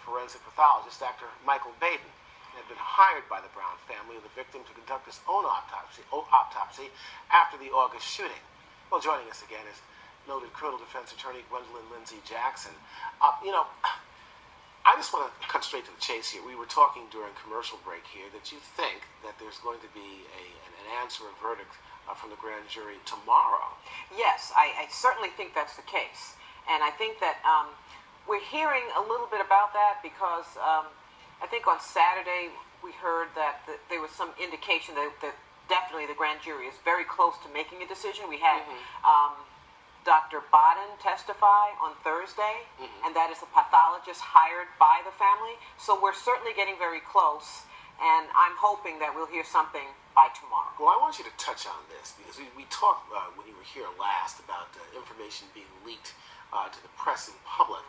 forensic pathologist, Dr. Michael Baden, had been hired by the Brown family and the victim to conduct his own autopsy after the August shooting. Well, joining us again is noted criminal defense attorney Gwendolyn Lindsay Jackson. I just want to cut straight to the chase here. We were talking during commercial break here that you think that there's going to be an answer, a verdict from the grand jury tomorrow. Yes, I certainly think that's the case. And I think that we're hearing a little bit about that because I think on Saturday we heard that there was some indication that definitely the grand jury is very close to making a decision. We had Dr. Baden testify on Thursday, and that is a pathologist hired by the family. So we're certainly getting very close, and I'm hoping that we'll hear something by tomorrow. Well, I want you to touch on this because we talked when you were here last about information being leaked to the press and public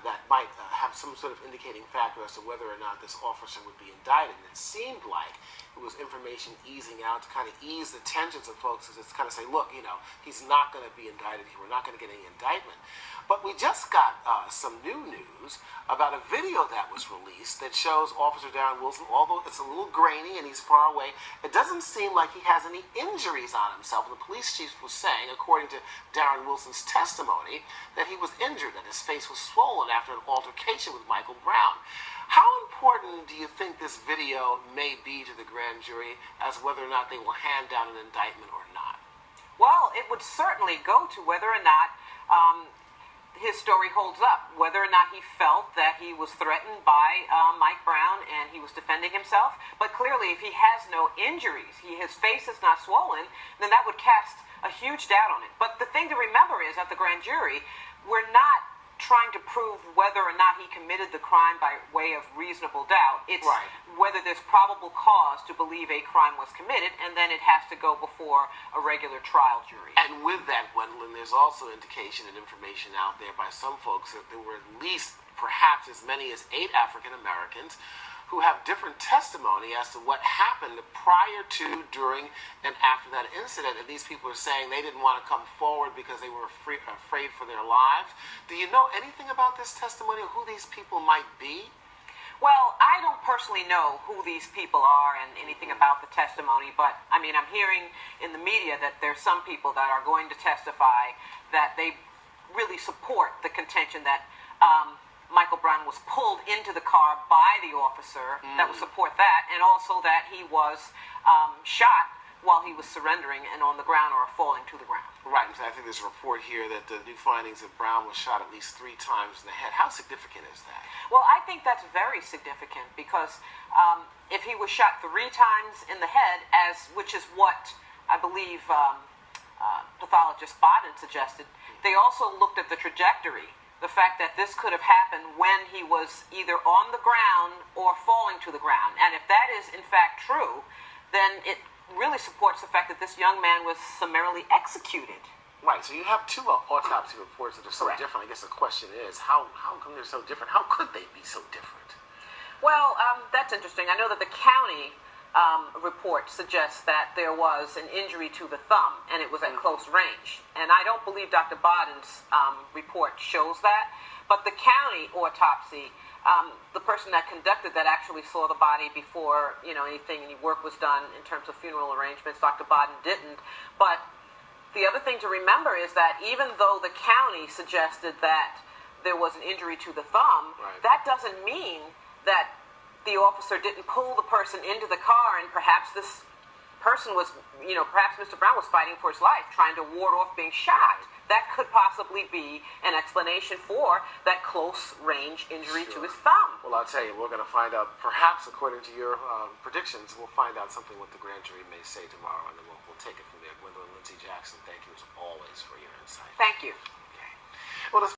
that might have some sort of indicating factor as to whether or not this officer would be indicted. And it seemed like it was information easing out to kind of ease the tensions of folks, as it's kind of say, look, he's not going to be indicted here. We're not going to get any indictment. But we just got some new news about a video that was released that shows Officer Darren Wilson, although it's a little grainy and he's far away, it doesn't seem like he has any injuries on himself. And the police chief was saying, according to Darren Wilson's testimony, that he was injured, that his face was swollen after an altercation with Michael Brown. How important do you think this video may be to the grand jury as whether or not they will hand down an indictment or not? Well, it would certainly go to whether or not his story holds up, whether or not he felt that he was threatened by Mike Brown and he was defending himself. But clearly, if he has no injuries, his face is not swollen, then that would cast a huge doubt on it. But the thing to remember is, at the grand jury, we're not trying to prove whether or not he committed the crime by way of reasonable doubt. It's whether there's probable cause to believe a crime was committed, and then it has to go before a regular trial jury. And with that, Gwendolyn, there's also indication and information out there by some folks that there were at least perhaps as many as 8 African Americans who have different testimony as to what happened prior to, during, and after that incident. And these people are saying they didn't want to come forward because they were afraid for their lives. Do you know anything about this testimony or who these people might be? Well, I don't personally know who these people are and anything about the testimony, but I mean, I'm hearing in the media that there's some people that are going to testify that they really support the contention that Michael Brown was pulled into the car by the officer, that would support that, and also that he was shot while he was surrendering and on the ground or falling to the ground. Right, and I think there's a report here that the new findings that Brown was shot at least 3 times in the head. How significant is that? Well, I think that's very significant because if he was shot 3 times in the head, which is what I believe pathologist Baden suggested, they also looked at the trajectory. The fact that this could have happened when he was either on the ground or falling to the ground. And if that is in fact true, then it really supports the fact that this young man was summarily executed. Right, so you have 2 autopsy reports that are so different. I guess the question is, how come they're so different? How could they be so different? Well, that's interesting. I know that the county report suggests that there was an injury to the thumb, and it was at close range. And I don't believe Dr. Baden's report shows that. But the county autopsy, the person that conducted that actually saw the body before any work was done in terms of funeral arrangements. Dr. Baden didn't. But the other thing to remember is that even though the county suggested that there was an injury to the thumb, that doesn't mean that the officer didn't pull the person into the car, and perhaps this person was, perhaps Mr. Brown was fighting for his life, trying to ward off being shot. That could possibly be an explanation for that close-range injury to his thumb. Well, I'll tell you, we're going to find out, perhaps according to your predictions, we'll find out something what the grand jury may say tomorrow, and then we'll take it from there. Gwendolyn Lindsay Jackson, thank you as always for your insight. Thank you. Okay. Well,